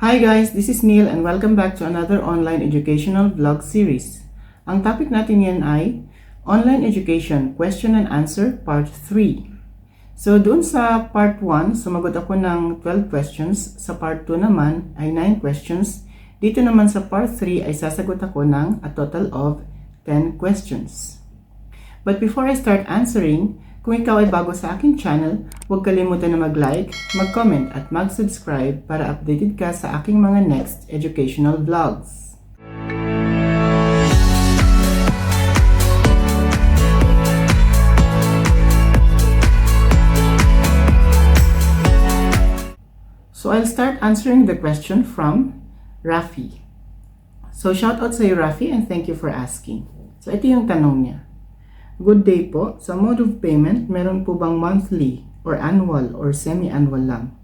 Hi guys, this is Neil and welcome back to another online educational vlog series. Ang topic natin yan ay Online Education Question and Answer Part 3. So doon sa Part 1, sumagot ako ng 12 questions. Sa Part 2 naman ay 9 questions. Dito naman sa Part 3 ay sasagot ako ng a total of 10 questions. But before I start answering, kung ikaw ay bago sa aking channel, huwag kalimutan na mag-like, mag-comment at mag-subscribe para updated ka sa aking mga next educational vlogs. So I'll start answering the question from Rafi. So shout out sa iyo Rafi and thank you for asking. So ito yung tanong niya. Good day po. Sa mode of payment, meron po bang monthly or annual or semi-annual lang?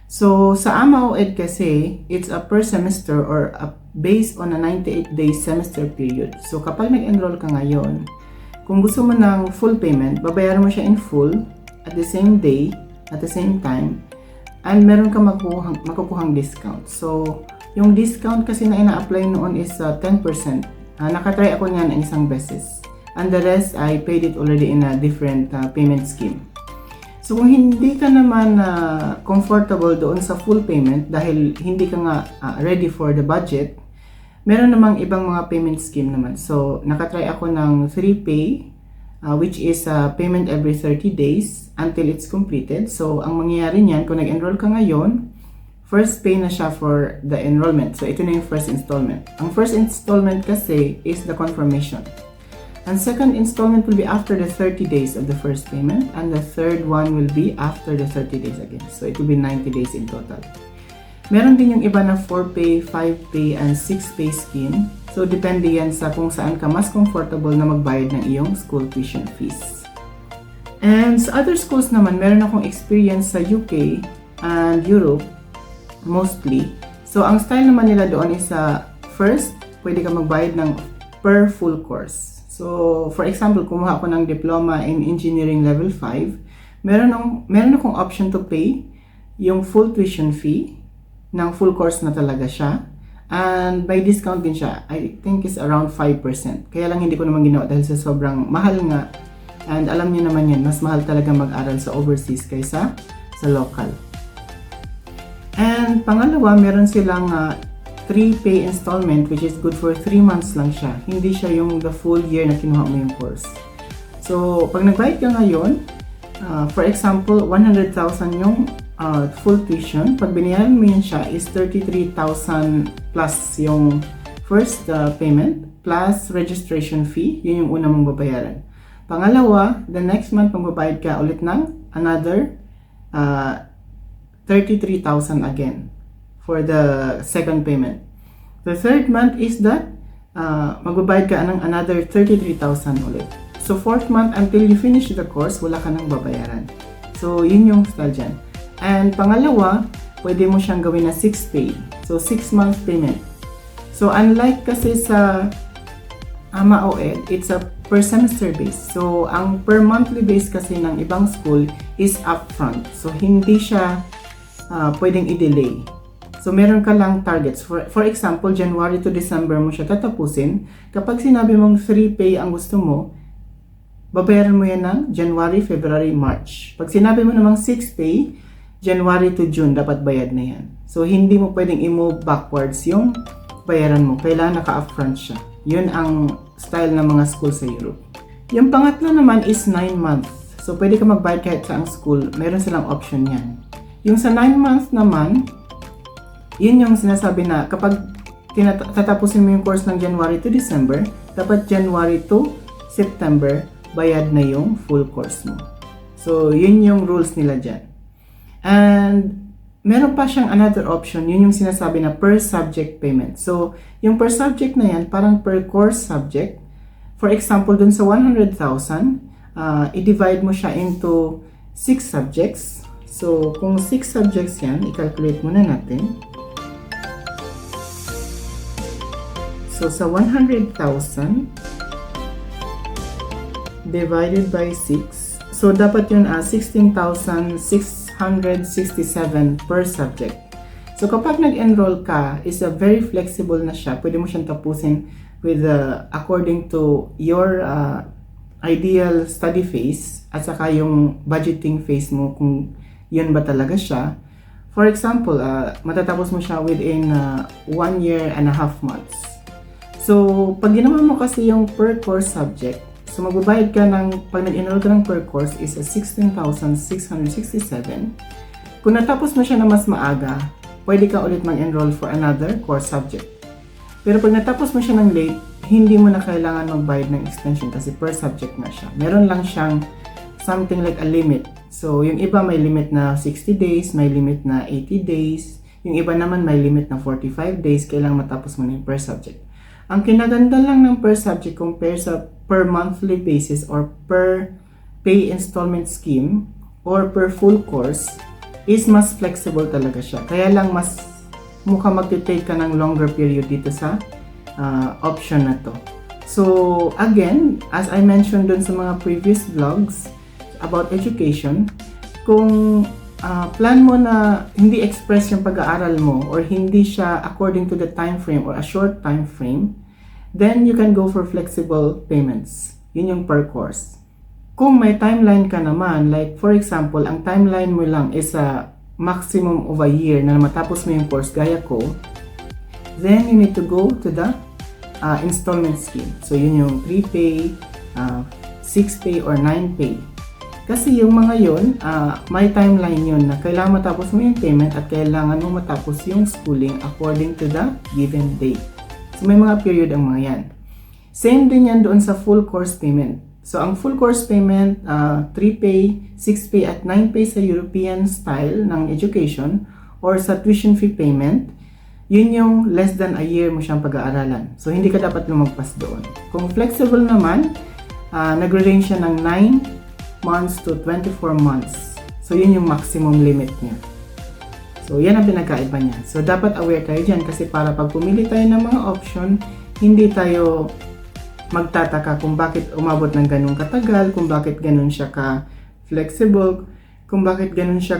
So, sa AMAOED kasi, it's a per semester or based on a 98-day semester period. So, kapag nag-enroll ka ngayon, kung gusto mo ng full payment, babayaran mo siya in full at the same day, at the same time, and meron ka makukuhang discount. So, yung discount kasi na ina-apply noon is 10%. Nakatry ako niyan ng isang beses. And the rest, I paid it already in a different payment scheme. So, kung hindi ka naman comfortable doon sa full payment dahil hindi ka nga ready for the budget, meron namang ibang mga payment scheme naman. So, nakatry ako ng 3Pay, which is payment every 30 days until it's completed. So, ang mangyayari niyan, kung nag-enroll ka ngayon, first pay na siya for the enrollment. So, ito na yung first installment. Ang first installment kasi is the confirmation. And second installment will be after the 30 days of the first payment, and the third one will be after the 30 days again. So it will be 90 days in total. Meron din yung iba na 4Pay, 5Pay, and 6Pay scheme. So depende yan sa kung saan ka mas comfortable na magbayad ng iyong school tuition fees. And sa other schools naman, meron akong experience sa UK and Europe mostly. So ang style naman nila doon is first, pwede ka magbayad ng per full course. So, for example, kumuha ako ng diploma in engineering level 5, meron akong option to pay yung full tuition fee ng full course na talaga siya. And by discount din siya, I think is around 5%. Kaya lang hindi ko naman ginawa dahil sa sobrang mahal nga. And alam niyo naman yan, mas mahal talaga mag-aral sa overseas kaysa sa local. And pangalawa, meron silang 3Pay installment which is good for 3 months lang siya. Hindi siya yung the full year na kinuha mo yung course. So, pag nagbayad ka ngayon, for example, 100,000 yung full tuition. Pag binayaran mo yun siya is 33,000 plus yung first payment plus registration fee. Yun yung una mong babayaran. Pangalawa, the next month magbabayad ka ulit ng another 33,000 again for the second payment. The third month is that magbabayad ka ng another 33,000 ulit. So fourth month until you finish the course, wala ka nang babayaran. So yun yung style dyan. And pangalawa, pwede mo siyang gawin na 6Pay. So 6 month payment. So unlike kasi sa AMAOED, it's a per semester base. So ang per monthly base kasi ng ibang school is upfront. So hindi siya pwedeng i-delay. So, meron ka lang targets. For example, January to December mo siya tatapusin. Kapag sinabi mong 3Pay ang gusto mo, babayaran mo yan ng January, February, March. Pag sinabi mo namang 6Pay, January to June, dapat bayad na yan. So, hindi mo pwedeng i-move backwards yung bayaran mo. Kailangan naka-upfront siya. Yun ang style ng mga school sa Europe. Yung pangatlo naman is 9 months. So, pwede ka magbayad kahit sa ang school. Meron silang option yan. Yung sa 9 months naman, yun yung sinasabi na kapag tatapusin mo yung course ng January to December, dapat January to September, bayad na yung full course mo. So, yun yung rules nila dyan. And, meron pa siyang another option, yun yung sinasabi na per subject payment. So, yung per subject na yan, parang per course subject. For example, dun sa 100,000, i-divide mo siya into 6 subjects. So, kung 6 subjects yan, i-calculate muna natin. So, sa 100,000 divided by 6. So, dapat yun 16,667 per subject. So kapag nag-enroll ka, is a very flexible na siya. Pwede mo siyang tapusin with according to your ideal study phase at saka yung budgeting phase mo kung yun ba talaga siya. For example, matatapos mo siya within 1 year and a half months. So, pag ginawa mo kasi yung per course subject, so magbabayad ka ng, pag nag-enroll ka ng per course is 16,667. Kung natapos mo siya na mas maaga, pwede ka ulit mag-enroll for another course subject. Pero pag natapos mo siya ng late, hindi mo na kailangan magbayad ng extension kasi per subject na siya. Meron lang siyang something like a limit. So, yung iba may limit na 60 days, may limit na 80 days. Yung iba naman may limit na 45 days, kailangan matapos mo na yung per subject. Ang kinaganda lang ng per subject compare sa per monthly basis or per pay installment scheme or per full course is mas flexible talaga siya. Kaya lang mas mukha mag-take ka ng longer period dito sa option na to. So again, as I mentioned dun sa mga previous vlogs about education, kung plan mo na hindi express yung pag-aaral mo or hindi siya according to the time frame or a short time frame, then you can go for flexible payments. Yun yung per course. Kung may timeline ka naman, like for example, ang timeline mo lang is a maximum of a year na matapos mo yung course gaya ko, then you need to go to the installment scheme. So yun yung 3-pay, 6-pay, or 9-pay. Kasi yung mga yun, may timeline yun na kailangan matapos mo yung payment at kailangan mo matapos yung schooling according to the given date. So may mga period ang mga yan. Same din yan doon sa full course payment. So ang full course payment, 3-pay, 6-pay at 9-pay sa European style ng education or sa tuition fee payment, yun yung less than a year mo siyang pag-aaralan. So hindi ka dapat lumagpas doon. Kung flexible naman, nagre-range siya ng 9 months to 24 months. So yun yung maximum limit niya. So yan ang pinagkaiba niya. So dapat aware tayo dyan kasi para pag pumili tayo ng mga option, hindi tayo magtataka kung bakit umabot ng ganun katagal, kung bakit ganun siya ka-flexible, kung bakit ganun siya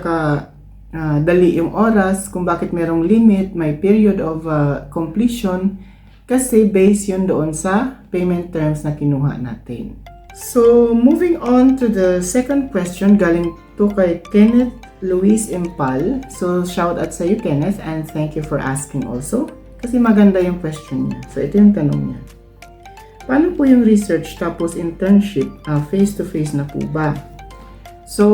dali yung oras, kung bakit merong limit, may period of completion, kasi based yun doon sa payment terms na kinuha natin. So, moving on to the second question, galing to kay Kenneth Luis Impal. So, shout out sa iyo, Kenneth, and thank you for asking also, kasi maganda yung question niya. So, ito yung tanong niya. Paano po yung research tapos internship, face-to-face na po ba? So,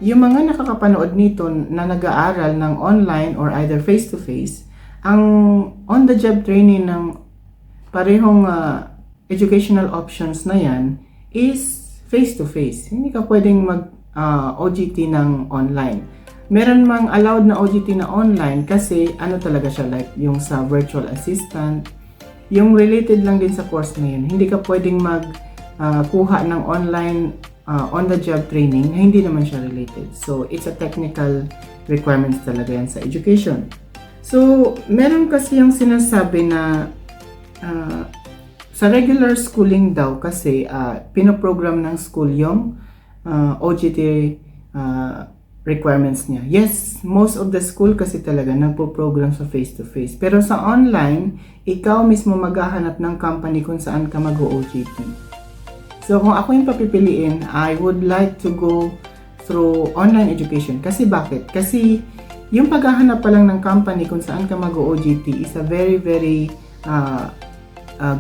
yung mga nakakapanood nito na nag-aaral ng online or either face-to-face, ang on-the-job training ng parehong educational options na yan is face-to-face. Hindi ka pwedeng mag-OJT ng online. Meron mang allowed na OJT na online kasi ano talaga siya, like yung sa virtual assistant, yung related lang din sa course na yun. Hindi ka pwedeng kuha ng online on-the-job training na hindi naman siya related. So, it's a technical requirements talaga yan sa education. So, meron kasi yung sinasabi na sa regular schooling daw kasi pinoprogram ng school yung OJT requirements niya. Yes, most of the school kasi talaga nagpo-program sa face-to-face. Pero sa online, ikaw mismo maghahanap ng company kung saan ka mag-OJT. So kung ako yung papipiliin, I would like to go through online education. Kasi bakit? Kasi yung paghahanap pa lang ng company kung saan ka mag-OJT is a very, very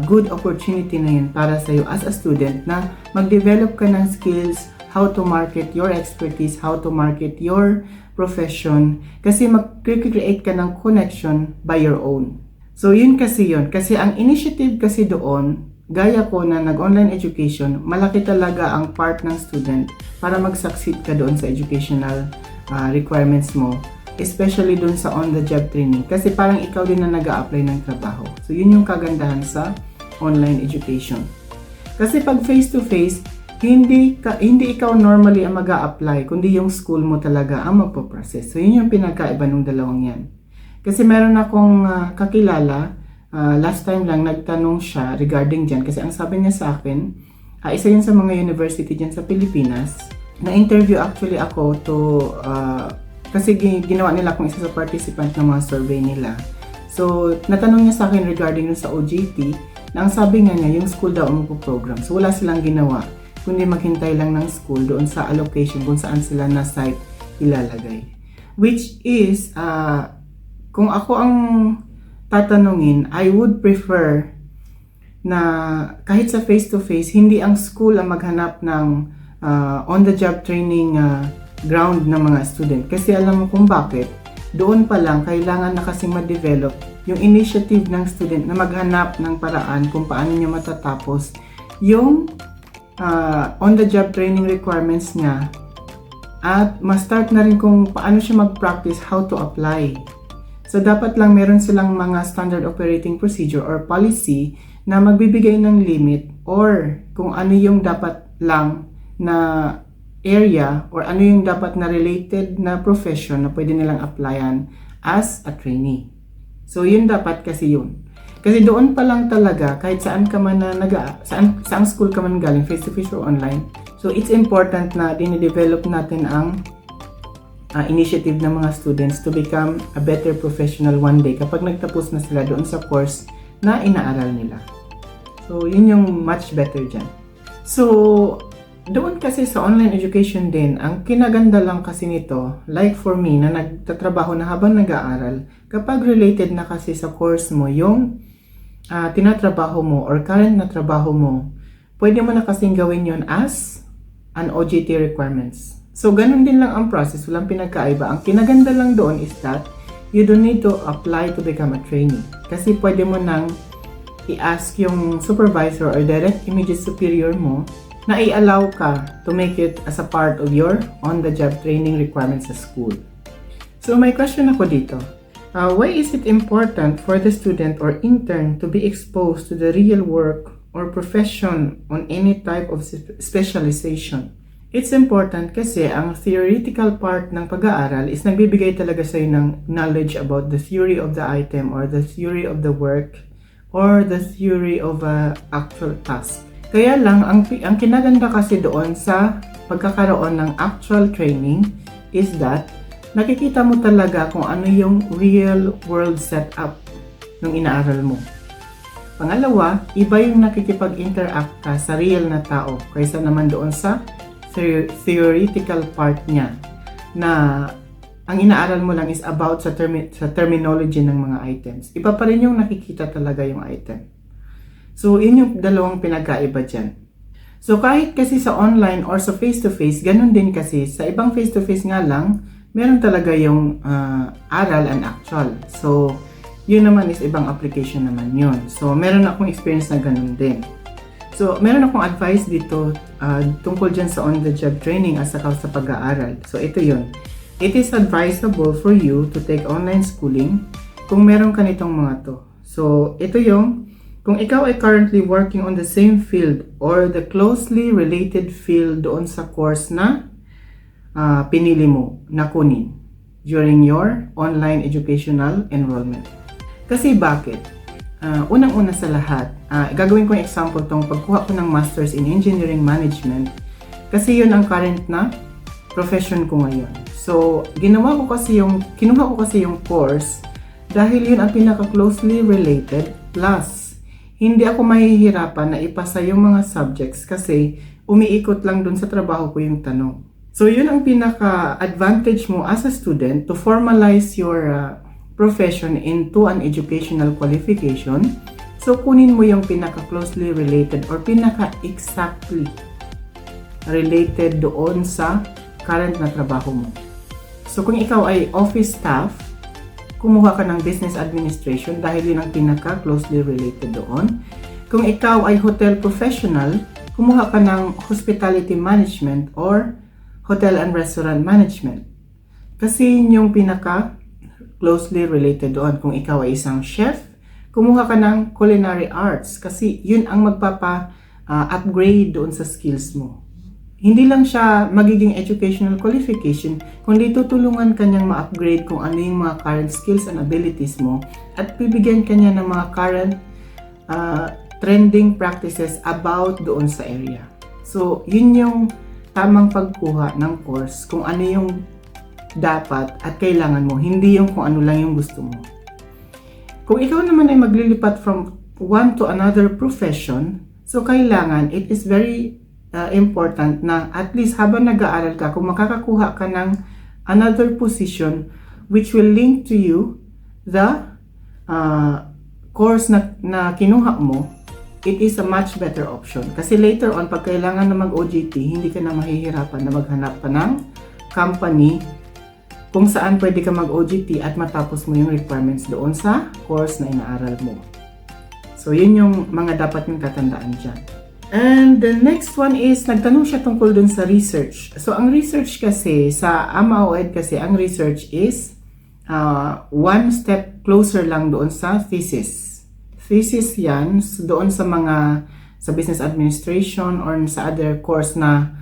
good opportunity na yun para sa'yo as a student na mag-develop ka ng skills, how to market your expertise, how to market your profession, kasi mag-create ka ng connection by your own. So yun kasi yun. Kasi ang initiative kasi doon, gaya ko na nag-online education, malaki talaga ang part ng student para mag-succeed ka doon sa educational requirements mo, especially doon sa on-the-job training. Kasi parang ikaw din na nag-a-apply ng trabaho. So yun yung kagandahan sa online education. Kasi pag face-to-face, hindi ikaw normally ang mag-a-apply, kundi yung school mo talaga ang magpo-process. So, yun yung pinagkaiba ng dalawang yan. Kasi meron akong kakilala, last time lang nagtanong siya regarding dyan. Kasi ang sabi niya sa akin, isa yun sa mga university dyan sa Pilipinas. Na-interview actually ako to kasi ginawa nila akong isa sa participant ng mga survey nila. So, natanong niya sa akin regarding sa OJT, na ang sabi nga niya, yung school daw ang program. So, wala silang ginawa, kundi maghintay lang ng school doon sa allocation kung saan sila na site ilalagay. Which is, kung ako ang tatanungin, I would prefer na kahit sa face-to-face, hindi ang school ang maghanap ng on-the-job training ground ng mga student. Kasi alam mo kung bakit, doon pa lang kailangan na kasing ma-develop yung initiative ng student na maghanap ng paraan kung paano niya matatapos yung on-the-job training requirements niya at ma-start na rin kung paano siya mag-practice how to apply. So, dapat lang meron silang mga standard operating procedure or policy na magbibigay ng limit or kung ano yung dapat lang na area or ano yung dapat na related na profession na pwede nilang applyan as a trainee. So, yun dapat kasi yun. Kasi doon pa lang talaga, kahit saan ka man na saan school ka man galing, face-to-face or online, so it's important na dinidevelop natin ang initiative ng mga students to become a better professional one day kapag nagtapos na sila doon sa course na inaaral nila. So, yun yung much better dyan. So, doon kasi sa online education din, ang kinaganda lang kasi nito, like for me na nagtatrabaho na habang nag-aaral, kapag related na kasi sa course mo, yung tinatrabaho mo or current na trabaho mo, pwede mo na kasing gawin yon as an OJT requirements. So, ganun din lang ang process, walang pinagkaiba. Ang kinaganda lang doon is that you don't need to apply to become a trainee. Kasi pwede mo nang i-ask yung supervisor or direct immediate superior mo na i-allow ka to make it as a part of your on-the-job training requirements sa school. So, may question ako dito. Why is it important for the student or intern to be exposed to the real work or profession on any type of specialization? It's important kasi ang theoretical part ng pag-aaral is nagbibigay talaga sa'yo ng knowledge about the theory of the item or the theory of the work or the theory of an actual task. Kaya lang, ang kinaganda kasi doon sa pagkakaroon ng actual training is that nakikita mo talaga kung ano yung real world setup ng inaaral mo. Pangalawa, iba yung nakikipag-interact ka sa real na tao kaysa naman doon sa theoretical part niya na ang inaaral mo lang is about sa terminology ng mga items. Iba pa rin yung nakikita talaga yung item. So, yun yung dalawang pinagkaiba dyan. So, kahit kasi sa online or sa face-to-face, ganun din kasi. Sa ibang face-to-face nga lang, meron talaga yung aral and actual. So, yun naman is ibang application naman yun. So, meron akong experience na ganun din. So, meron akong advice dito tungkol dyan sa on-the-job training at saka sa pag-aaral. So, ito yun. It is advisable for you to take online schooling kung meron ka nitong mga to. So, ito yung kung ikaw ay currently working on the same field or the closely related field doon sa course na pinili mo na kunin during your online educational enrollment. Kasi bakit? Unang-una sa lahat, gagawin ko yung example tong pagkuha ko ng Masters in Engineering Management kasi yun ang current na profession ko ngayon. So, kinuha ko kasi yung course dahil yun ang pinaka-closely related plus hindi ako mahihirapan na ipasa yung mga subjects kasi umiikot lang dun sa trabaho ko yung tanong. So, yun ang pinaka-advantage mo as a student to formalize your profession into an educational qualification. So, kunin mo yung pinaka-closely related or pinaka-exactly related doon sa current na trabaho mo. So, kung ikaw ay office staff, kumuha ka ng business administration dahil yun ang pinaka-closely related doon. Kung ikaw ay hotel professional, kumuha ka ng hospitality management or hotel and restaurant management. Kasi yun yung pinaka-closely related doon. Kung ikaw ay isang chef, kumuha ka ng culinary arts kasi yun ang magpapa-upgrade doon sa skills mo. Hindi lang siya magiging educational qualification, kundi tutulungan ka niyang ma-upgrade kung ano yung mga current skills and abilities mo at bibigyan ka niya ng mga current trending practices about doon sa area. So, yun yung tamang pagkuha ng course kung ano yung dapat at kailangan mo, hindi yung kung ano lang yung gusto mo. Kung ikaw naman ay maglilipat from one to another profession, so kailangan, it is very important na at least habang nag-aaral ka, kung makakakuha ka ng another position which will link to you the course na kinuha mo, it is a much better option. Kasi later on, pag kailangan na mag-OJT, hindi ka na mahihirapan na maghanap pa ng company kung saan pwede ka mag-OJT at matapos mo yung requirements doon sa course na inaaral mo. So, yun yung mga dapat yung katandaan dyan. And the next one is, nagtanong siya tungkol dun sa research. So, ang research kasi, sa AMAOED kasi, ang research is one step closer lang doon sa thesis. Thesis yan, doon sa sa business administration or sa other course na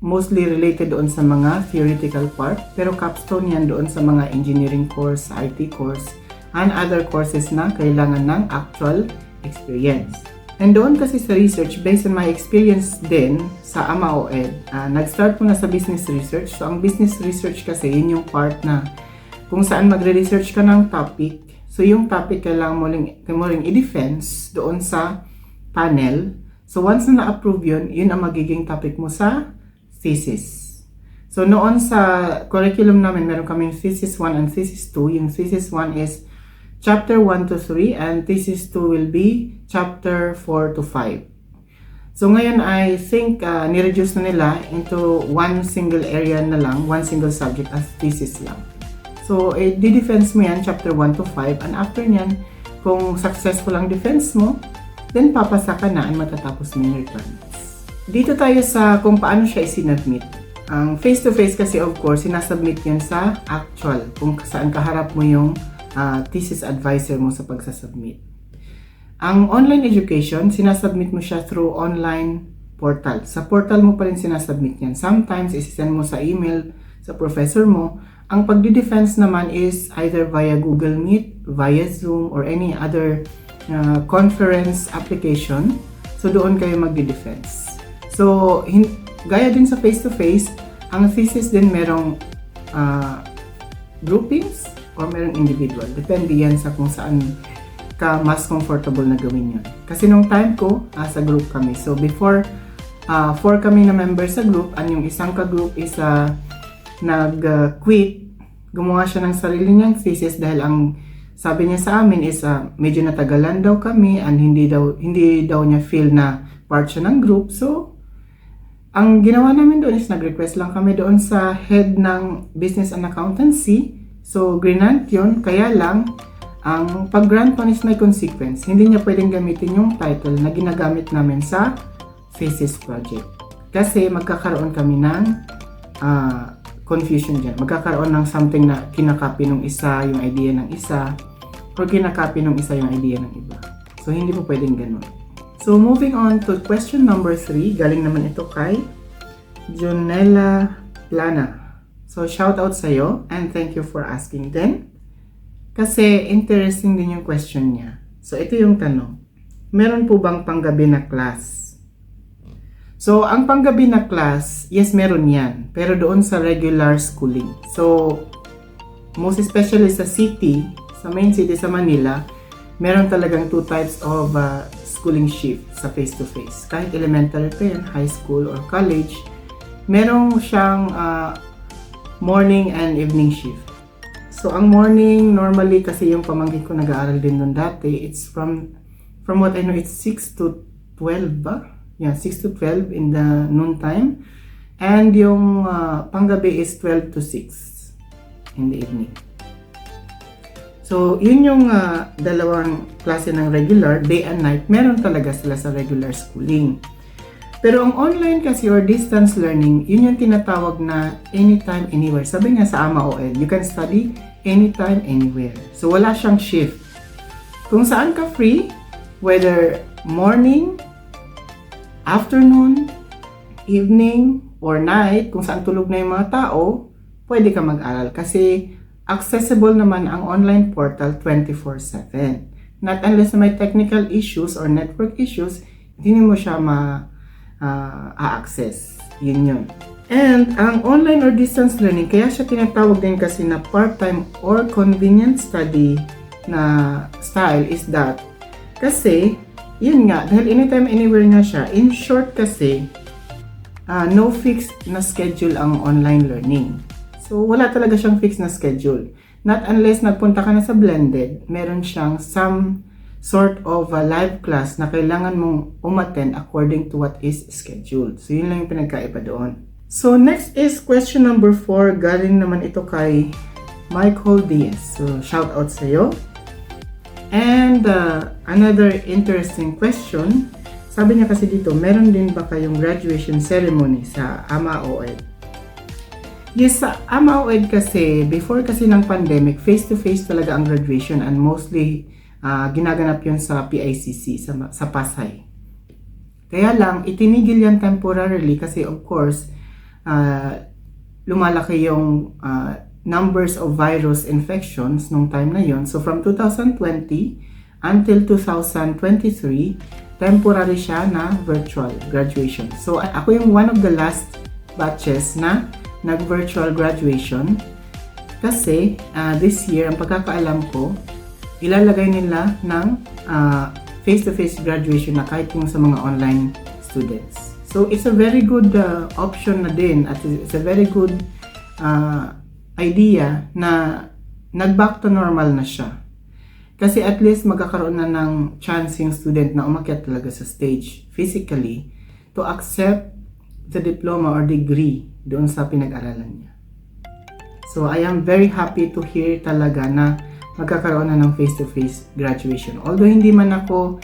mostly related doon sa mga theoretical part. Pero capstone yan doon sa mga engineering course, IT course, and other courses na kailangan ng actual experience. And doon kasi sa research, based on my experience din sa AMAOED, nag-start ko na sa business research. So, ang business research kasi, yun yung part na kung saan magre-research ka ng topic. So, yung topic kailangan mo ring i-defense doon sa panel. So, once na na-approve yun ang magiging topic mo sa thesis. So, noon sa curriculum namin, meron kaming thesis 1 and thesis 2. Yung thesis 1 is chapter 1 to 3 and thesis 2 will be chapter 4 to 5. So ngayon I think ni-reduce na nila into one single area na lang, one single subject as thesis lang. So di-defense mo yan chapter 1 to 5 and after nyan, kung successful ang defense mo, then papasa ka na at matatapos mo yung requirements. Dito tayo sa kung paano siya isinubmit. Ang face-to-face kasi of course, sinasubmit yan sa actual, kung saan kaharap mo yung thesis advisor mo sa pagsasubmit. Ang online education, sinasubmit mo siya through online portal. Sa portal mo pa rin sinasubmit yan. Sometimes, isisend mo sa email sa professor mo. Ang pagdi-defense naman is either via Google Meet, via Zoom, or any other conference application. So, doon kayo magdi-defense. So, gaya din sa face-to-face, ang thesis din merong groupings or merong individual. Depende yan sa kung saan ka mas comfortable na gawin yun. Kasi nung time ko, sa group kami. So before, 4 kami na members sa group, and yung isang ka-group is nag-quit. Gumawa siya ng sarili niyang thesis dahil ang sabi niya sa amin is medyo natagalan daw kami and hindi daw niya feel na part siya ng group. So, ang ginawa namin doon is nag-request lang kami doon sa head ng business and accountancy. So, grinant yun. Kaya lang, ang pag-grant one is may consequence. Hindi niya pwedeng gamitin yung title na ginagamit namin sa thesis project. Kasi magkakaroon kami ng confusion dyan. Magkakaroon ng something na kinakopy ng isa yung idea ng isa or kinakopy ng isa yung idea ng iba. So, hindi po pwedeng ganun. So, moving on to question number 3. Galing naman ito kay Jonella Plana. So, shout out sa'yo and thank you for asking din. Kasi interesting din yung question niya. So, ito yung tanong. Meron po bang panggabi na class? So, ang panggabi na class, yes, meron yan. Pero doon sa regular schooling. So, most especially sa city, sa main city sa Manila, meron talagang 2 types of schooling shift sa face-to-face. Kahit elementary pa yan, high school or college, meron siyang morning and evening shift. So, ang morning, normally, kasi yung pamangkin ko nag-aaral din doon dati, it's from what I know, it's 6 to 12 ba? Yeah, 6 to 12 in the noon time. And yung panggabi is 12 to 6 in the evening. So, yun yung dalawang klase ng regular, day and night. Meron talaga sila sa regular schooling. Pero ang online kasi or distance learning, yun yung tinatawag na anytime, anywhere. Sabi nga sa AMAOED, you can study anytime, anywhere. So, wala siyang shift. Kung saan ka free, whether morning, afternoon, evening, or night, kung saan tulog na yung mga tao, pwede ka mag-aral. Kasi accessible naman ang online portal 24/7. Not unless na may technical issues or network issues, hindi mo siya a-access. Yun. And ang online or distance learning, kaya siya tinatawag din kasi na part-time or convenient study na style is that kasi, yun nga, dahil anytime, anywhere nga siya, in short kasi, no fixed na schedule ang online learning. So, wala talaga siyang fixed na schedule. Not unless nagpunta ka na sa blended, meron siyang some sort of a live class na kailangan mong umattend according to what is scheduled. So, yun lang yung pinagkaiba doon. So, next is question number 4. Galing naman ito kay Michael Diaz. So, shout out sa'yo. And another interesting question. Sabi niya kasi dito, meron din ba kayong graduation ceremony sa AMA-OED? Yes, sa AMA-OED kasi, before kasi ng pandemic, face-to-face talaga ang graduation and mostly ginaganap yun sa PICC, sa Pasay. Kaya lang, itinigil yan temporarily kasi of course, lumalaki yung numbers of virus infections nung time na yon. So from 2020 until 2023, temporary siya na virtual graduation. So ako yung one of the last batches na nag-virtual graduation kasi this year, ang pagkakaalam ko, ilalagay nila ng face-to-face graduation na kahit yung sa mga online students. So, it's a very good option na din at it's a very good idea na nag-back to normal na siya. Kasi at least magkakaroon na ng chance yung student na umakyat talaga sa stage physically to accept the diploma or degree doon sa pinag-aralan niya. So, I am very happy to hear talaga na magkakaroon na ng face-to-face graduation. Although hindi man ako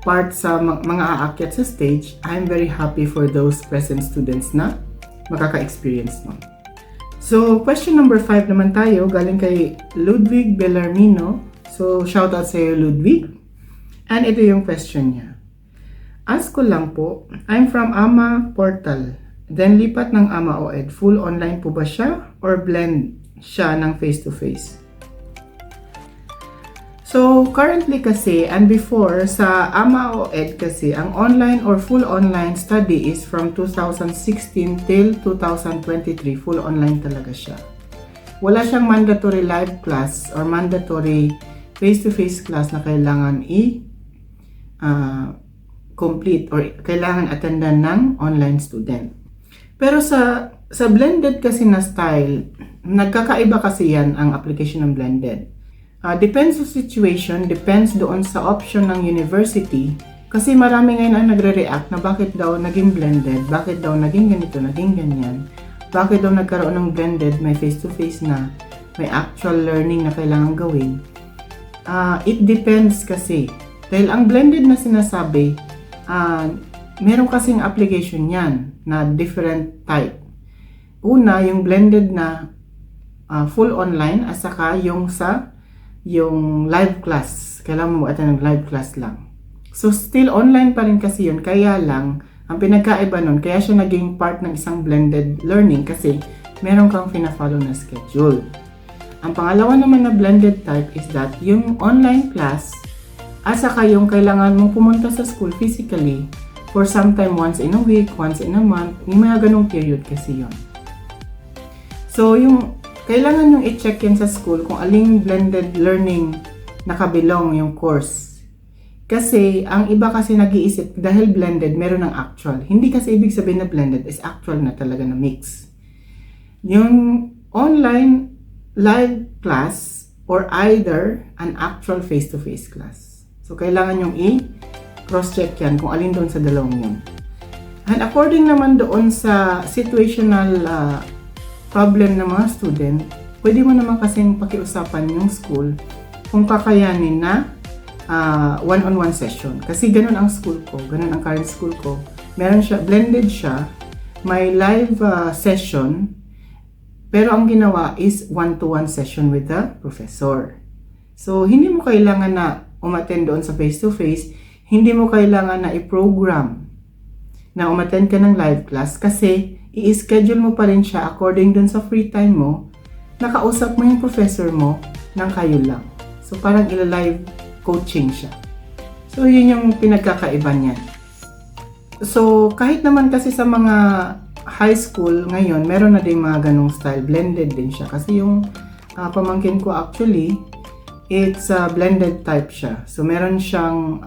part sa mga aakyat sa stage, I'm very happy for those present students na makaka-experience nun. So, question number 5 naman tayo, galing kay Ludwig Bellarmino. So, shout out sa iyo, Ludwig. And ito yung question niya. Ask ko lang po, I'm from AMA Portal. Then, lipat ng AMA-OED. Full online po ba siya? Or blend siya ng face-to-face? So, currently kasi, and before, sa AMA-OED kasi, ang online or full online study is from 2016 till 2023. Full online talaga siya. Wala siyang mandatory live class or mandatory face-to-face class na kailangan complete or kailangan attendan ng online student. Pero sa blended kasi na style, nagkakaiba kasi yan ang application ng blended. Depends sa situation, depends doon sa option ng university. Kasi marami ngayon ang nagre-react na bakit daw naging blended, bakit daw naging ganito, naging ganyan. Bakit daw nagkaroon ng blended, may face-to-face na, may actual learning na kailangan gawin. It depends kasi. Dahil ang blended na sinasabi, meron kasing application yan na different type. Una, yung blended na full online at saka yung live class. Kailangan mo attend ng live class lang. So, still online pa rin kasi yun. Kaya lang, ang pinagkaiba nun, kaya siya naging part ng isang blended learning kasi meron kang fina-follow na schedule. Ang pangalawa naman na blended type is that yung online class at saka yung kailangan mong pumunta sa school physically for sometime once in a week, once in a month, yung mga ganong period kasi yun. So, yung kailangan yung i-check yan sa school kung aling blended learning nakabilong yung course. Kasi, ang iba kasi nag-iisip, dahil blended, meron ng actual. Hindi kasi ibig sabihin na blended is actual na talaga na mix. Yung online live class or either an actual face-to-face class. So, kailangan yung i-cross-check yan kung alin doon sa dalawang yun. And according naman doon sa situational problem ng mga student, pwede mo naman kasing pakiusapan yung school kung kakayanin na one-on-one session. Kasi ganun ang school ko, ganun ang current school ko. Meron siya, blended siya, may live session, pero ang ginawa is one-to-one session with the professor. So, hindi mo kailangan na umattend doon sa face-to-face, hindi mo kailangan na i-program na umattend ka ng live class kasi i-schedule mo pa rin siya according dun sa free time mo, nakausap mo yung professor mo nang kayo lang. So, parang ila-live coaching siya. So, yun yung pinagkakaiba niyan. So, kahit naman kasi sa mga high school ngayon, meron na din mga ganong style. Blended din siya. Kasi yung pamangkin ko actually, it's blended type siya. So, meron siyang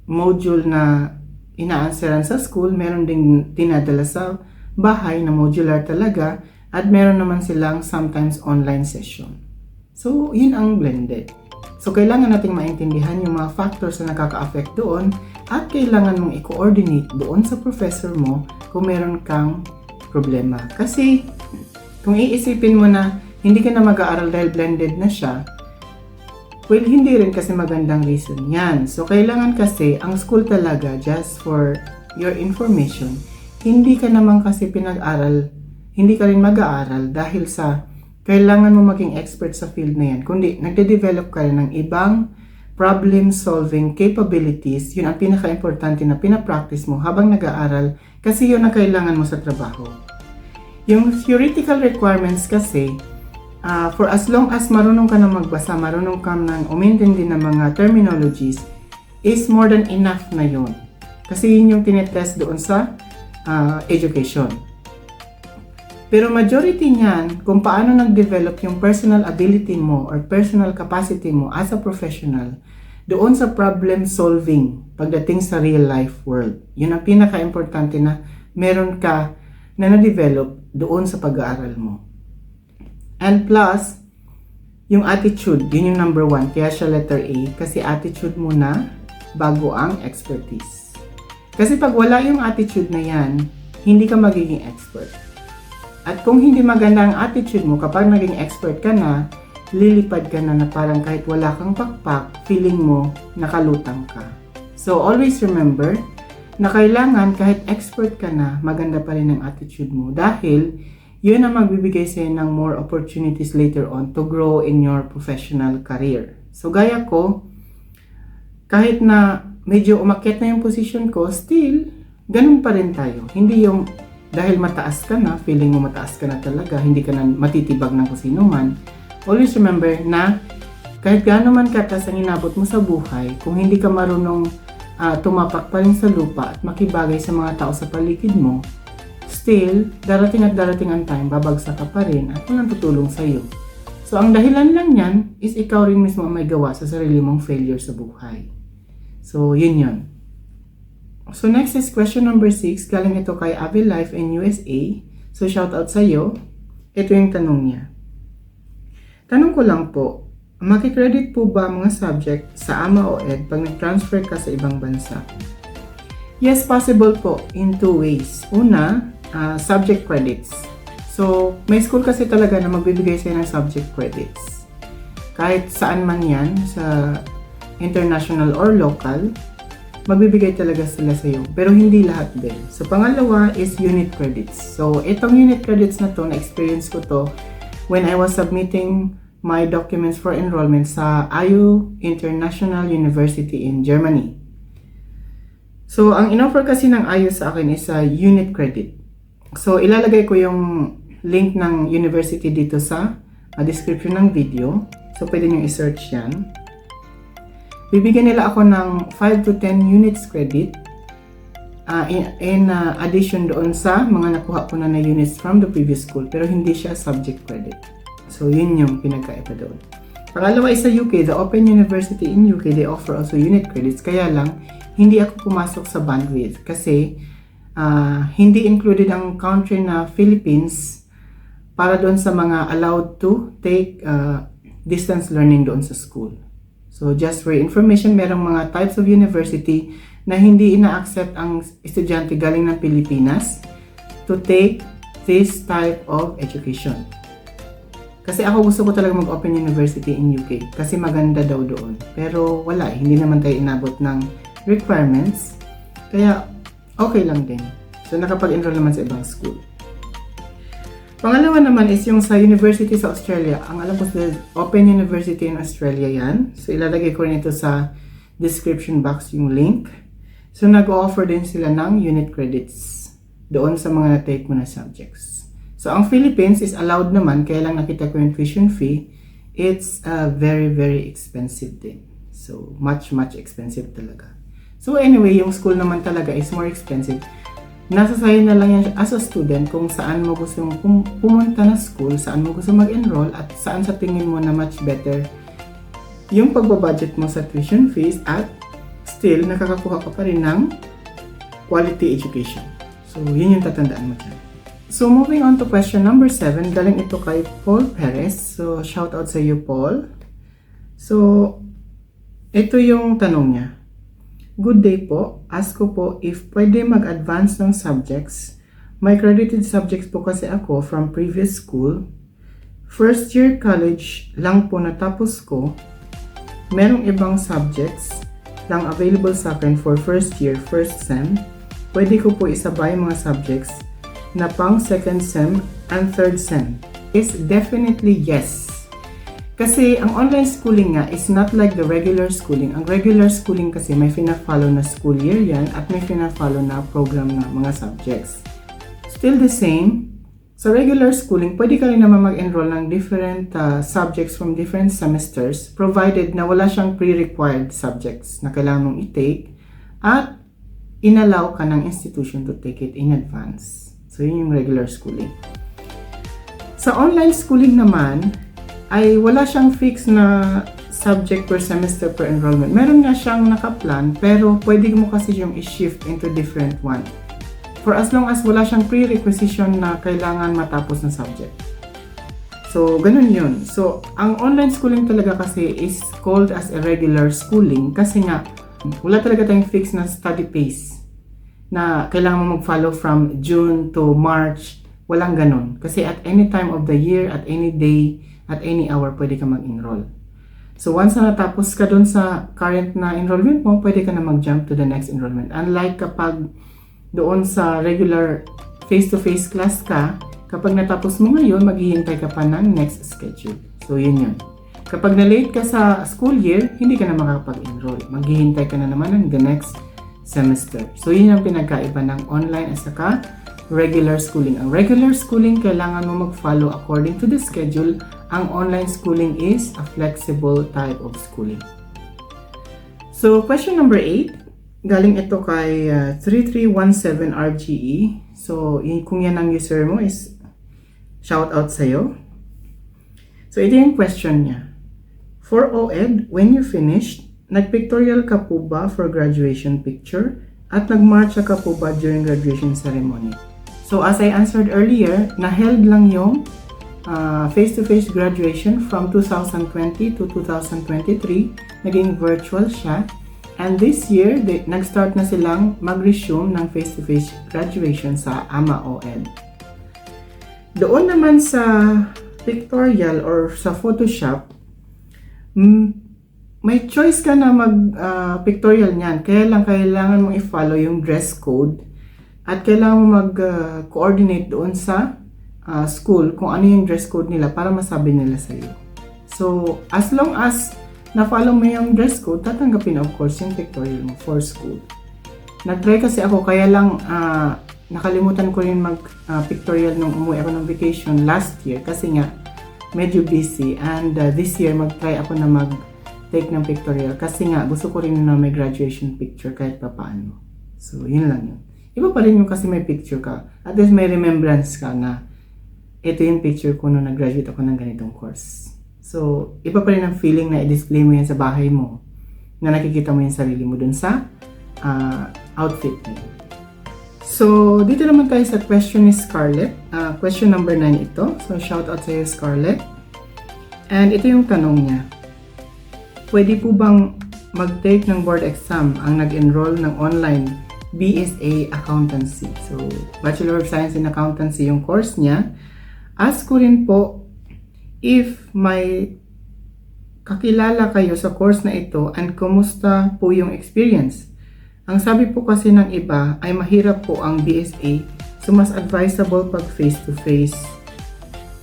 module na ina-answeran sa school. Meron din tinadala sa bahay na modular talaga. At meron naman silang sometimes online session. So, yun ang blended. So, kailangan nating maintindihan yung mga factors na nakaka-affect doon at kailangan mong i-coordinate doon sa professor mo kung meron kang problema. Kasi, kung iisipin mo na hindi ka na mag-aaral dahil blended na siya, well, hindi rin kasi magandang reason yan. So, kailangan kasi, ang school talaga, just for your information, hindi ka naman kasi pinag-aral, hindi ka rin mag-aaral dahil sa kailangan mo maging expert sa field na yan. Kundi, nagde-develop ka rin ng ibang problem-solving capabilities. Yun ang pinaka-importante na pinapractice mo habang nag-aaral kasi yun ang kailangan mo sa trabaho. Yung theoretical requirements kasi, for as long as marunong ka na magbasa, marunong ka na umintindi ng mga terminologies, is more than enough na yun. Kasi yun yung tinetest doon sa education. Pero majority niyan, kung paano nag-develop yung personal ability mo or personal capacity mo as a professional, doon sa problem solving pagdating sa real life world. Yun ang pinaka-importante na meron ka na na-develop doon sa pag-aaral mo. And plus, yung attitude, yun yung number 1. Kaya siya letter A, kasi attitude muna bago ang expertise. Kasi pag wala yung attitude na yan, hindi ka magiging expert. At kung hindi maganda ang attitude mo, kapag naging expert ka na, lilipad ka na parang kahit wala kang pakpak, feeling mo nakalutang ka. So always remember na kailangan kahit expert ka na, maganda pa rin ang attitude mo dahil yun ang magbibigay sa'yo ng more opportunities later on to grow in your professional career. So gaya ko, kahit na medyo umakyat na yung position ko, still, ganun pa rin tayo. Hindi yung dahil mataas ka na, feeling mo mataas ka na talaga, hindi ka na matitibag ng kung sino man. Always remember na kahit gaano man kataas ang inabot mo sa buhay, kung hindi ka marunong tumapak pa rin sa lupa at makibagay sa mga tao sa paligid mo, still, darating at darating ang time, babagsak ka pa rin at walang tutulong sa iyo. So, ang dahilan lang yan is ikaw rin mismo ang may gawa sa sarili mong failure sa buhay. So, yun. So, next is question number 6. Galing ito kay Avi Life in USA. So, shout out sa iyo. Ito yung tanong niya. Tanong ko lang po, makikredit po ba mga subject sa AMA o ED pag nag-transfer ka sa ibang bansa? Yes, possible po in 2 ways. Una, subject credits. So, may school kasi talaga na magbibigay sa'yo ng subject credits. Kahit saan man yan, sa international or local, magbibigay talaga sila sa iyo. Pero hindi lahat din. So, pangalawa is unit credits. So, itong unit credits na to, na-experience ko to when I was submitting my documents for enrollment sa IU International University in Germany. So, ang in-offer kasi ng IU sa akin is a unit credit. So, ilalagay ko yung link ng university dito sa description ng video. So, pwede nyo i-search yan. Bibigyan nila ako ng 5 to 10 units credit in addition doon sa mga nakuha ko na units from the previous school, pero hindi siya subject credit. So, yun yung pinagkaiba doon. Pangalawa is sa UK, the Open University in UK, they offer also unit credits. Kaya lang, hindi ako pumasok sa bandwidth kasi hindi included ang country na Philippines para doon sa mga allowed to take distance learning doon sa school. So, just for information, merong mga types of university na hindi ina-accept ang estudyante galing ng Pilipinas to take this type of education. Kasi ako gusto ko talaga mag-open university in UK kasi maganda daw doon. Pero wala, hindi naman tayo inabot ng requirements. Kaya okay lang din. So, nakapag-enroll naman sa ibang school. Pangalawa naman is yung sa university sa Australia. Ang alam ko sa Open University in Australia yan. So, ilalagay ko rin ito sa description box yung link. So, nag-offer din sila ng unit credits doon sa mga na-take mo na subjects. So, ang Philippines is allowed naman, kaya lang nakita ko yung tuition fee. It's very, very expensive din. So, much expensive talaga. So, anyway, yung school naman talaga is more expensive. Nasa sa'yo na lang yan as a student kung saan mo gusto pumunta na school, saan mo gusto mag-enroll, at saan sa tingin mo na much better yung pagbabudget mo sa tuition fees, at still nakakakuha ka pa rin ng quality education. So, yun yung tatandaan mo dyan. So, moving on to question number 7, galing ito kay Paul Perez. So, shout out sa iyo, Paul. So, ito yung tanong niya. Good day po. Ask ko po if pwede mag-advance ng subjects. May credited subjects po kasi ako from previous school. First year college lang po natapos ko. Merong ibang subjects lang available sa akin for first year, first sem. Pwede ko po isabay mga subjects na pang second sem and third sem. Is definitely yes. Kasi ang online schooling nga is not like the regular schooling. Ang regular schooling kasi may fina-follow na school year yan at may fina-follow na program na mga subjects. Still the same, sa regular schooling, pwede ka rin naman mag-enroll ng different subjects from different semesters provided na wala siyang pre-required subjects na kailangan mong i-take at inallow ka ng institution to take it in advance. So, yun yung regular schooling. Sa online schooling naman, ay wala siyang fixed na subject per semester per enrollment. Meron nga siyang nakaplan, pero pwede mo kasi yung i-shift into different one. For as long as wala siyang prerequisition na kailangan matapos na subject. So, ganun yun. So, ang online schooling talaga kasi is called as a regular schooling kasi nga, wala talaga tayong fixed na study pace na kailangan mo mag-follow from June to March. Walang ganun. Kasi at any time of the year, at any day, at any hour, pwede ka mag-enroll. So, once na natapos ka dun sa current na enrollment mo, pwede ka na mag-jump to the next enrollment. Unlike kapag doon sa regular face-to-face class ka, kapag natapos mo ngayon, maghihintay ka pa ng next schedule. So, yun yun. Kapag na-late ka sa school year, hindi ka na makakapag-enroll. Maghihintay ka na naman ng the next semester. So, yun yung pinagkaiba ng online at saka regular schooling. Ang regular schooling, kailangan mo mag-follow according to the schedule. Ang online schooling is a flexible type of schooling. So, question number 8. Galing ito kay 3317RGE. So, kung yan ang user mo is shout out sa'yo. So, ito yung question niya. For OED, when you finished, nag-pictorial ka po ba for graduation picture? At nag-marcha ka po ba during graduation ceremony? So, as I answered earlier, na-held lang yung face-to-face graduation from 2020 to 2023. Naging virtual siya. And this year, nag-start na silang mag-resume ng face-to-face graduation sa AMA OED. Doon naman sa pictorial or sa Photoshop, may choice ka na mag-pictorial niyan. Kaya lang kailangan mong i-follow yung dress code at kailangan mo mag-coordinate doon sa school kung ano yung dress code nila para masabi nila sa iyo. So, as long as na-follow mo yung dress code, tatanggapin of course yung pictorial mo for school. Nag-try kasi ako, kaya lang nakalimutan ko rin mag-pictorial nung umuwi ako ng vacation last year kasi nga medyo busy, and this year mag-try ako na mag-take ng pictorial kasi nga gusto ko rin na may graduation picture kahit pa paano. So, yun lang yun. Iba pa rin yung kasi may picture ka. At least may remembrance ka na ito yung picture ko nung nag-graduate ako ng ganitong course. So, iba pa rin ang feeling na i-display mo yan sa bahay mo, na nakikita mo yung sarili mo dun sa outfit mo. So, dito naman tayo sa question ni Scarlett. Question number 9 ito. So, shout out sa iyo, Scarlett. And ito yung tanong niya. Pwede po bang mag-take ng board exam ang nag-enroll ng online BSA Accountancy? So, Bachelor of Science in Accountancy yung course niya. Ask ko rin po if may kakilala kayo sa course na ito and kumusta po yung experience. Ang sabi po kasi ng iba ay mahirap po ang BSA, so mas advisable pag face-to-face.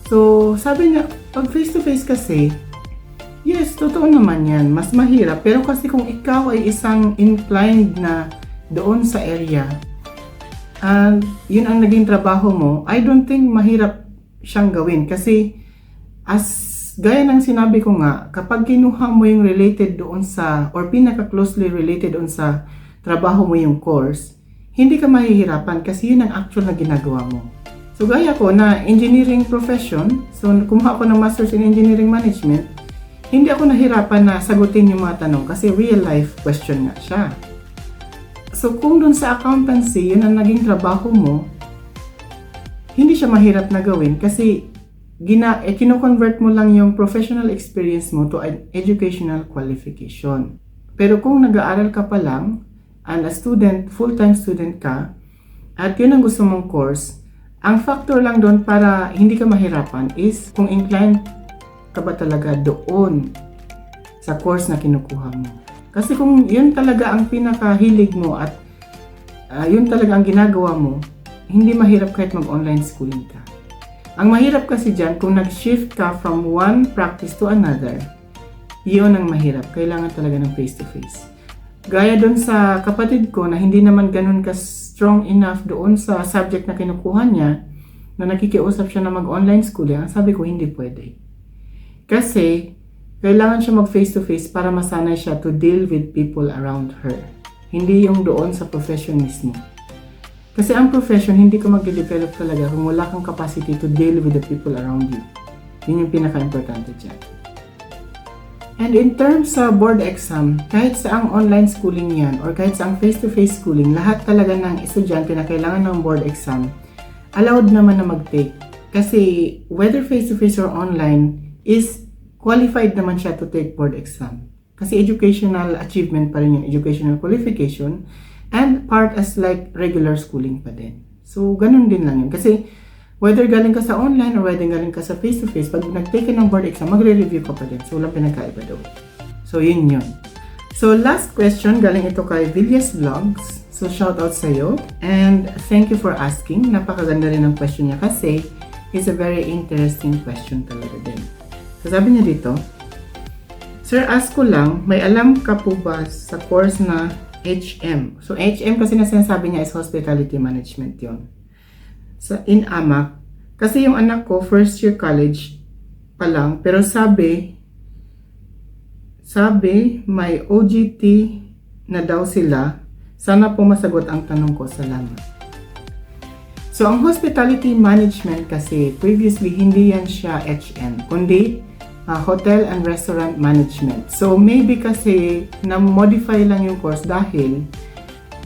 So, sabi niya, pag face-to-face kasi, yes, totoo naman yan, mas mahirap. Pero kasi kung ikaw ay isang inclined na doon sa area, and yun ang naging trabaho mo, I don't think mahirap siyang gawin. Kasi, as gaya ng sinabi ko nga, kapag kinuha mo yung related doon sa, or pinaka-closely related doon sa trabaho mo yung course, hindi ka mahihirapan kasi yun ang actual na ginagawa mo. So gaya ko na engineering profession, so kumuha ako ng Masters in Engineering Management, hindi ako nahirapan na sagutin yung mga tanong kasi real life question nga siya. So kung dun sa accountancy, yun ang naging trabaho mo, hindi siya mahirap na gawin kasi kino-convert mo lang yung professional experience mo to an educational qualification. Pero kung nag-aaral ka pa lang, and a student, full-time student ka, at yun ang gusto mong course, ang factor lang doon para hindi ka mahirapan is kung inclined ka ba talaga doon sa course na kinukuha mo. Kasi kung yun talaga ang pinakahilig mo at yun talaga ang ginagawa mo, hindi mahirap kahit mag-online schooling ka. Ang mahirap kasi dyan, kung nag-shift ka from one practice to another, yun ang mahirap. Kailangan talaga ng face-to-face. Gaya doon sa kapatid ko na hindi naman ganun ka-strong enough doon sa subject na kinukuha niya, na nakikiusap siya na mag-online schooling, ang sabi ko hindi pwede. Kasi, kailangan siya mag-face-to-face para masanay siya to deal with people around her. Hindi yung doon sa profession mismo. Kasi ang profession, hindi ka mag-develop talaga kung wala kang capacity to deal with the people around you. Yun yung pinaka-importante dyan. And in terms sa board exam, kahit sa ang online schooling yan or kahit sa ang face-to-face schooling, lahat talaga ng estudyante na kailangan ng board exam, allowed naman na mag-take. Kasi whether face-to-face or online is qualified naman siya to take board exam. Kasi educational achievement pa rin yung educational qualification and part as like regular schooling pa din. So, ganun din lang yun. Kasi whether galing ka sa online or whether galing ka sa face-to-face, pag nag-take ka ng board exam, magre-review ka pa din. So, walang pinagkaiba daw. So, yun yun. So, last question, galing ito kay Villas Vlogs. So, shout out sa'yo. And thank you for asking. Napakaganda rin ang question niya kasi it's a very interesting question talaga din. So, sabi niya dito, Sir, ask ko lang, may alam ka po ba sa course na HM? So, HM kasi na sinasabi niya is Hospitality Management yon. In AMAC, kasi yung anak ko first year college pa lang, pero sabi may OJT na daw sila. Sana po masagot ang tanong ko. Salamat. So ang hospitality management kasi previously hindi yan siya HM kundi Hotel and Restaurant Management. So maybe kasi na-modify lang yung course dahil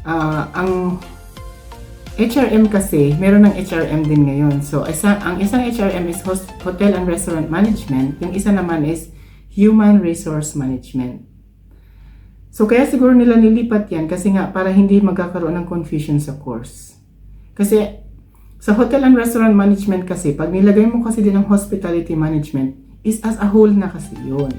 ang HRM kasi, meron ng HRM din ngayon. So, ang isang HRM is Hotel and Restaurant Management. Yung isa naman is Human Resource Management. So, kaya siguro nila nilipat yan kasi nga para hindi magkakaroon ng confusion sa course. Kasi, sa Hotel and Restaurant Management kasi, pag nilagay mo kasi din ang Hospitality Management, is as a whole na kasi yun.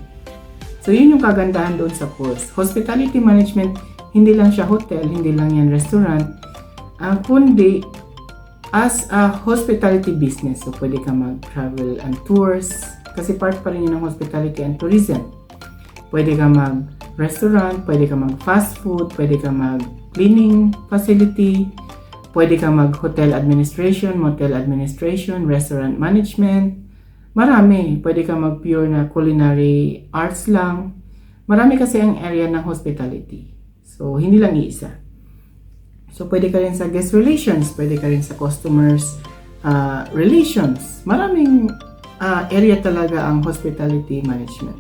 So, yun yung kagandahan doon sa course. Hospitality Management, hindi lang siya hotel, hindi lang yan restaurant, kundi as a hospitality business. So, pwede ka mag-travel and tours kasi part pa rin yun ng hospitality and tourism. Pwede ka mag-restaurant, pwede ka mag-fast food, pwede ka mag-cleaning facility, pwede ka mag-hotel administration, motel administration, restaurant management. Marami. Pwede ka mag-pure na culinary arts lang. Marami kasi ang area ng hospitality. So, hindi lang iisa. So, pwede ka rin sa guest relations, pwede ka rin sa customers relations. Maraming area talaga ang hospitality management.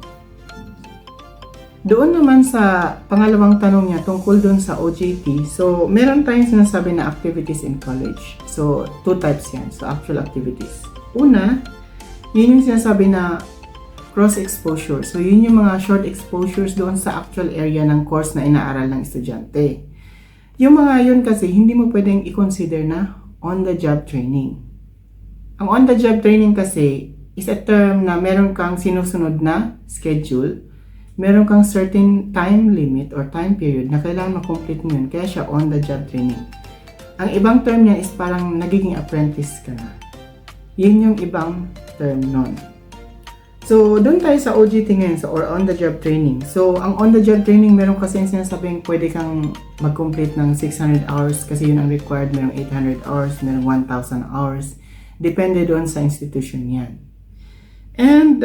Doon naman sa pangalawang tanong niya tungkol doon sa OJT, so meron tayong sinasabi na activities in college. So, two types yan. So, actual activities. Una, yun yung sinasabi na cross-exposure. So, yun yung mga short exposures doon sa actual area ng course na inaaral ng estudyante. Yung mga yun kasi, hindi mo pwedeng i-consider na on-the-job training. Ang on-the-job training kasi is a term na meron kang sinusunod na schedule, meron kang certain time limit or time period na kailangan ma-complete mo yun, kaya siya on-the-job training. Ang ibang term niya is parang nagiging apprentice ka na. Yun yung ibang term nun. So, doon tayo sa OJT ngayon, or on-the-job training. So, ang on-the-job training, meron kasi yung sinasabing pwede kang mag-complete ng 600 hours kasi yun ang required. Merong 800 hours, merong 1,000 hours. Depende doon sa institution yan. And,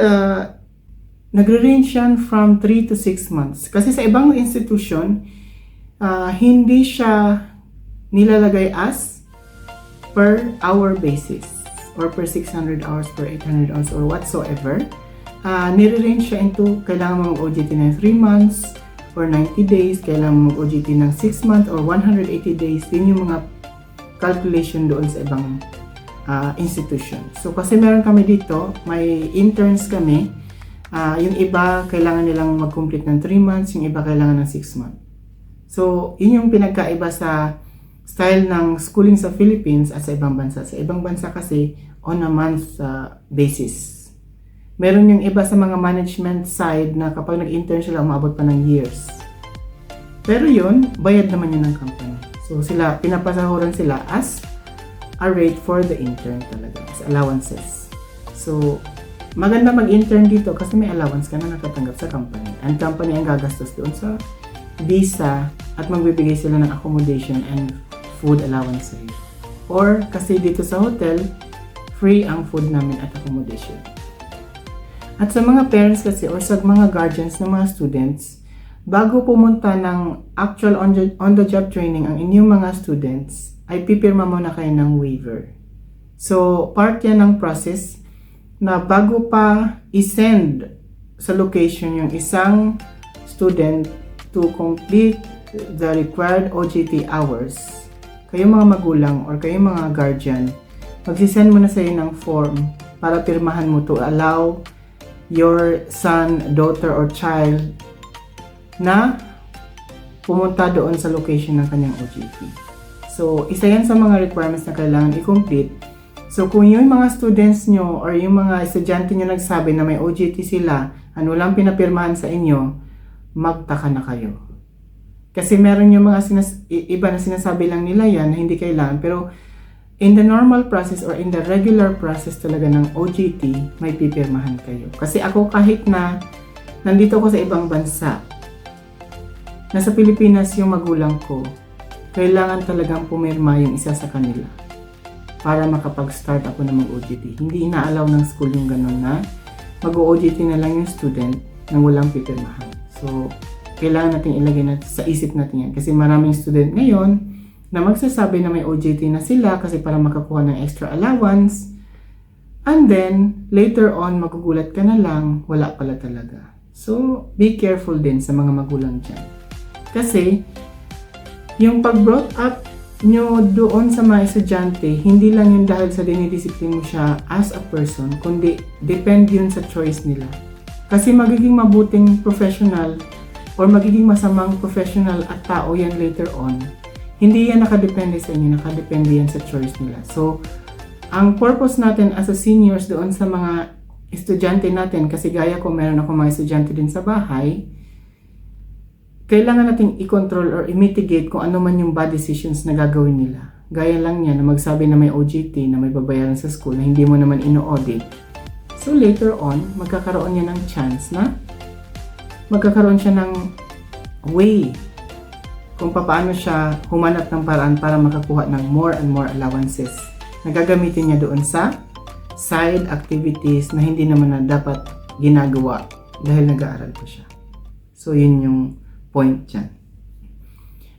nagre-range yan from 3 to 6 months. Kasi sa ibang institution, hindi siya nilalagay as per hour basis or per 600 hours, per 800 hours or whatsoever. Nire-range siya into kailangan mo mag-OJT ng 3 months or 90 days, kailangan mo mag-OJT ng 6 months or 180 days. Din yung mga calculation doon sa ibang institution. So kasi meron kami dito, may interns kami. Yung iba kailangan nilang mag-complete ng 3 months, yung iba kailangan ng 6 months. So yun yung pinagkaiba sa style ng schooling sa Philippines at sa ibang bansa. Sa ibang bansa kasi on a month basis. Meron yung iba sa mga management side na kapag nag-intern sila, umabot pa ng years. Pero yun, bayad naman yun ng company. So sila, pinapasahuran sila as a rate for the intern talaga, as allowances. So maganda mag-intern dito kasi may allowance ka na nakatanggap sa company. And company ang gagastos doon sa visa at magbibigay sila ng accommodation and food allowance sa'yo. Or kasi dito sa hotel, free ang food namin at accommodation. At sa mga parents kasi or sa mga guardians ng mga students, bago pumunta ng actual on-the-job training ang inyong mga students, ay pipirma muna kayo ng waiver. So, part yan ng process na bago pa isend sa location yung isang student to complete the required OJT hours, kayong mga magulang or kayong mga guardian, magsisend mo na sa'yo ng form para pirmahan mo to allow your son, daughter, or child na pumunta doon sa location ng kanyang OJT. So, isa yan sa mga requirements na kailangan i-complete. So, kung yung mga students nyo or yung mga estudyante nyo nagsabi na may OJT sila, ano lang pinapirmahan sa inyo, magtaka na kayo. Kasi meron yung mga iba na sinasabi lang nila yan na hindi kailangan. Pero in the normal process or in the regular process talaga ng OJT, may pipirmahan kayo. Kasi ako kahit na nandito ako sa ibang bansa, nasa Pilipinas yung magulang ko, kailangan talagang pumirma yung isa sa kanila para makapag-start ako na mag-OJT. Hindi ina-allow ng school yung ganun na mag-OJT na lang yung student nang walang pipirmahan. So, kailangan natin ilagay natin sa isip natin yan. Kasi maraming student ngayon na magsasabi na may OJT na sila kasi para makakuha ng extra allowance. And then, later on, magugulat ka na lang, wala pala talaga. So, be careful din sa mga magulang dyan. Kasi, yung pag-brought up nyo doon sa mga estudyante, hindi lang yun dahil sa dinidisiplin mo siya as a person, kundi depend yun sa choice nila. Kasi magiging mabuting professional or magiging masamang professional at tao yan later on, hindi yan nakadepende sa inyo, nakadepende yan sa choice nila. So, ang purpose natin as a seniors doon sa mga estudyante natin, kasi gaya ko meron ako mga estudyante din sa bahay, kailangan nating i-control or i-mitigate kung ano man yung bad decisions na gagawin nila. Gaya lang yan na magsabi na may OJT, na may babayaran sa school, na hindi mo naman ino-audit. So later on, magkakaroon niya ng chance na magkakaroon siya ng way kung paano siya humanap ng paraan para makakuha ng more and more allowances na gagamitin niya doon sa side activities na hindi naman na dapat ginagawa dahil nag-aaral pa siya. So yun yung point dyan.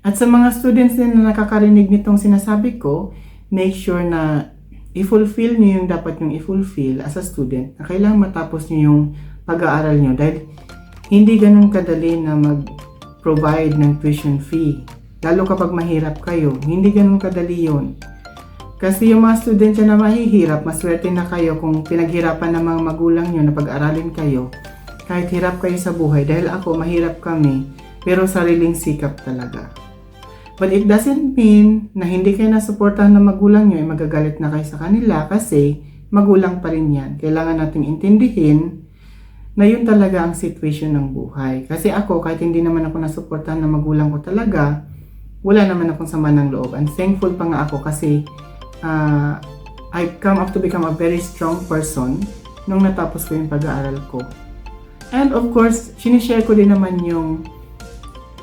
At sa mga students din na nakakarinig nitong sinasabi ko, make sure na i-fulfill nyo yung dapat yung i-fulfill as a student na kailangan matapos nyo yung pag-aaral nyo dahil hindi ganun kadali na mag-provide ng tuition fee. Lalo kapag mahirap kayo, hindi ganun kadali yun. Kasi yung mga student na mahihirap, maswerte na kayo kung pinaghirapan ng mga magulang nyo na pag-aralin kayo. Kahit hirap kayo sa buhay, dahil ako, mahirap kami, pero sariling sikap talaga. But it doesn't mean na hindi kayo nasuportahan ng magulang nyo ay magagalit na kayo sa kanila kasi magulang pa rin yan. Kailangan nating intindihin na yun talaga ang situation ng buhay. Kasi ako, kahit hindi naman ako nasuportahan ng magulang ko talaga, wala naman akong sama ng loob. And thankful pa nga ako kasi I come up to become a very strong person nung natapos ko yung pag-aaral ko. And of course, sinishare ko din naman yung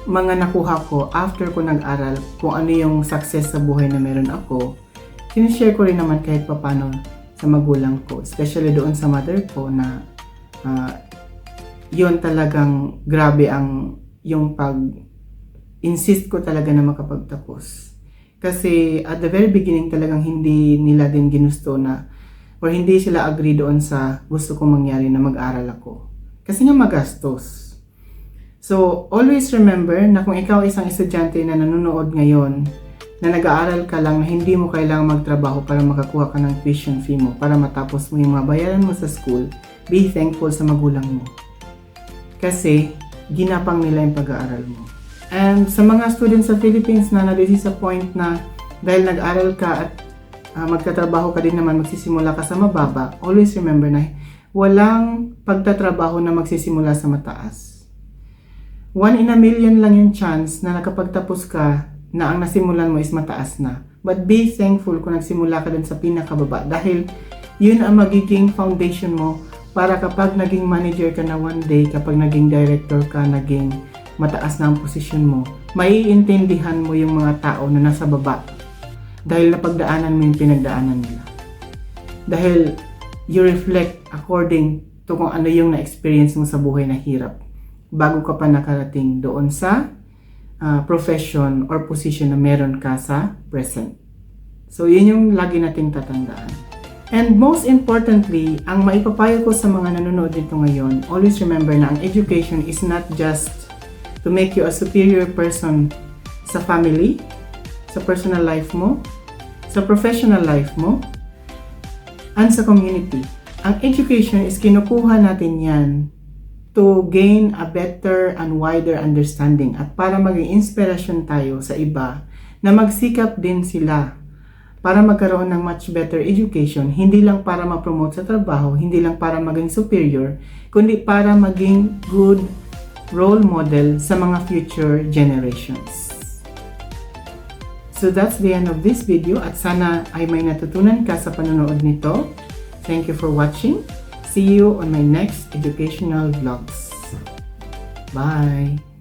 mga nakuha ko after ko nag-aral, kung ano yung success sa buhay na meron ako. Sinishare ko rin naman kahit papano sa magulang ko, especially doon sa mother ko na yun talagang grabe ang yung pag-insist ko talaga na makapagtapos. Kasi at the very beginning talagang hindi nila din ginusto na or hindi sila agree doon sa gusto kong mangyari na mag-aral ako. Kasi nga magastos. So, always remember na kung ikaw isang estudyante na nanonood ngayon, na nag-aaral ka lang na hindi mo kailangang magtrabaho para makakuha ka ng tuition fee mo, para matapos mo yung mga bayaran mo sa school, be thankful sa magulang mo. Kasi, ginapang nila yung pag-aaral mo. And sa mga students sa Philippines na na-disappoint na dahil nag-aral ka at magtatrabaho ka din naman, magsisimula ka sa mababa, always remember na walang pagtatrabaho na magsisimula sa mataas. 1 in a million lang yung chance na nakapagtapos ka na ang nasimulan mo is mataas na. But be thankful kung nagsimula ka dun sa pinakababa dahil yun ang magiging foundation mo para kapag naging manager ka na one day, kapag naging director ka, naging mataas na ang posisyon mo, maiintindihan mo yung mga tao na nasa baba dahil napagdaanan mo yung pinagdaanan nila. Dahil you reflect according to kung ano yung na-experience mo sa buhay na hirap bago ka pa nakarating doon sa profession or position na meron ka sa present. So, yun yung lagi nating tatandaan. And most importantly, ang maipapayo ko sa mga nanonood dito ngayon, always remember na ang education is not just to make you a superior person sa family, sa personal life mo, sa professional life mo, and sa community. Ang education is kinukuha natin yan to gain a better and wider understanding at para maging inspirasyon tayo sa iba na magsikap din sila para magkaroon ng much better education, hindi lang para ma-promote sa trabaho, hindi lang para maging superior, kundi para maging good role model sa mga future generations. So that's the end of this video at sana ay may natutunan ka sa panonood nito. Thank you for watching. See you on my next educational vlogs. Bye!